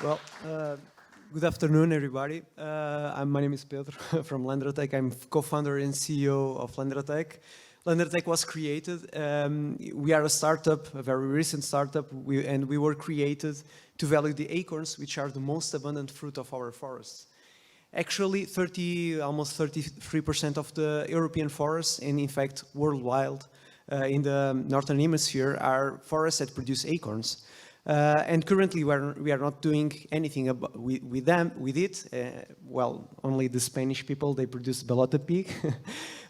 Well, good afternoon, everybody. My name is Pedro from Landratech. I'm co-founder and CEO of Landratech. Landratech was created. We are a startup, a very recent startup, and we were created to value the acorns, which are the most abundant fruit of our forests. Actually, almost 33% of the European forests, and in fact, worldwide, in the Northern Hemisphere, are forests that produce acorns. And currently, we are not doing anything with it. Well, only the Spanish people, they produce balota pig.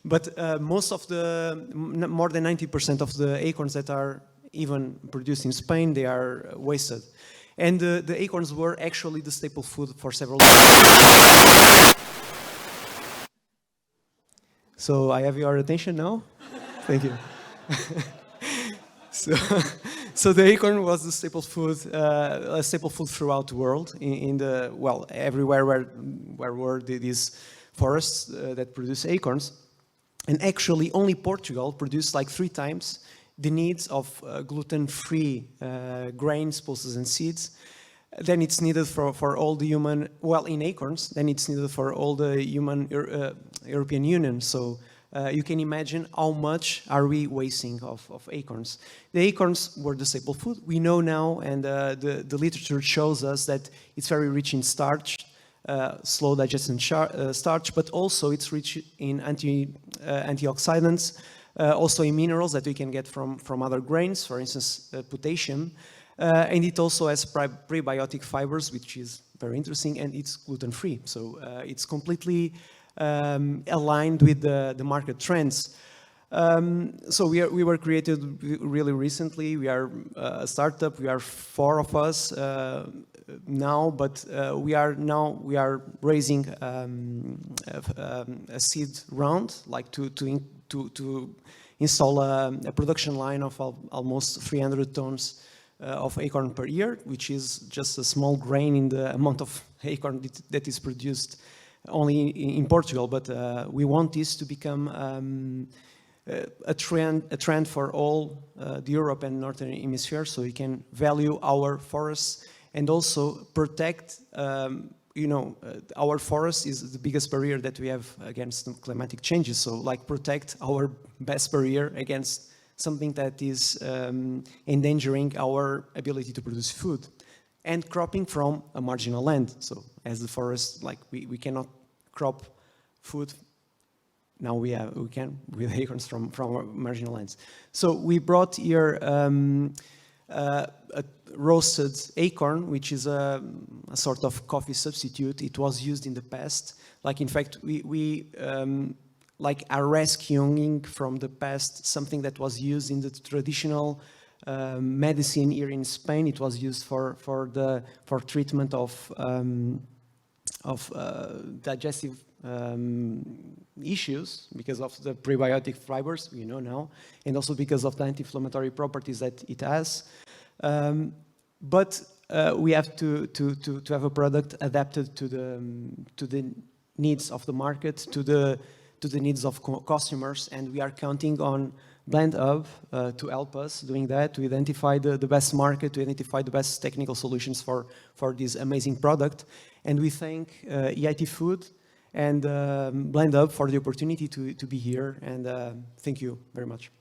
But more than 90% of the acorns that are even produced in Spain, they are wasted. And the acorns were actually the staple food for several years. So I have your attention now? Thank you. So the acorn was the staple food, a staple food throughout the world, everywhere where were these forests that produce acorns. And actually, only Portugal produced like 3 times the needs of gluten-free grains, pulses, and seeds. Then it's needed for all the human, in acorns, then it's needed for all the human European Union. So you can imagine how much are we wasting of acorns. The acorns were the staple food. We know now, and the literature shows us that it's very rich in starch, slow digestion starch, but also it's rich in antioxidants, also in minerals that we can get from other grains, for instance, potassium. And it also has prebiotic fibers, which is very interesting, and it's gluten-free. So it's completely aligned with the market trends. So we were created really recently. We are a startup. We are 4 of us now, but we are raising a seed round, like to install a production line of almost 300 tons of acorn per year, which is just a small grain in the amount of acorn that is produced only in Portugal. But we want this to become a trend for all the Europe and Northern Hemisphere, so we can value our forests and also protect. Our forest is the biggest barrier that we have against climatic changes. So, like, protect our best barrier against something that is endangering our ability to produce food, and cropping from a marginal land. So, as the forest, like we cannot crop food. Now we can with acorns from our marginal lands. So we brought here a roasted acorn, which is a sort of coffee substitute. It was used in the past. Like, in fact, we are rescuing from the past something that was used in the traditional medicine here in Spain. It was used for treatment of digestive issues because of the prebiotic fibers we know now, and also because of the anti-inflammatory properties that it has. But we have to have a product adapted to the needs of the market, to the needs of customers, and we are counting on Blendnub to help us doing that, to identify the best market, to identify the best technical solutions for this amazing product. And we thank EIT Food and Blendnub for the opportunity to be here, and thank you very much.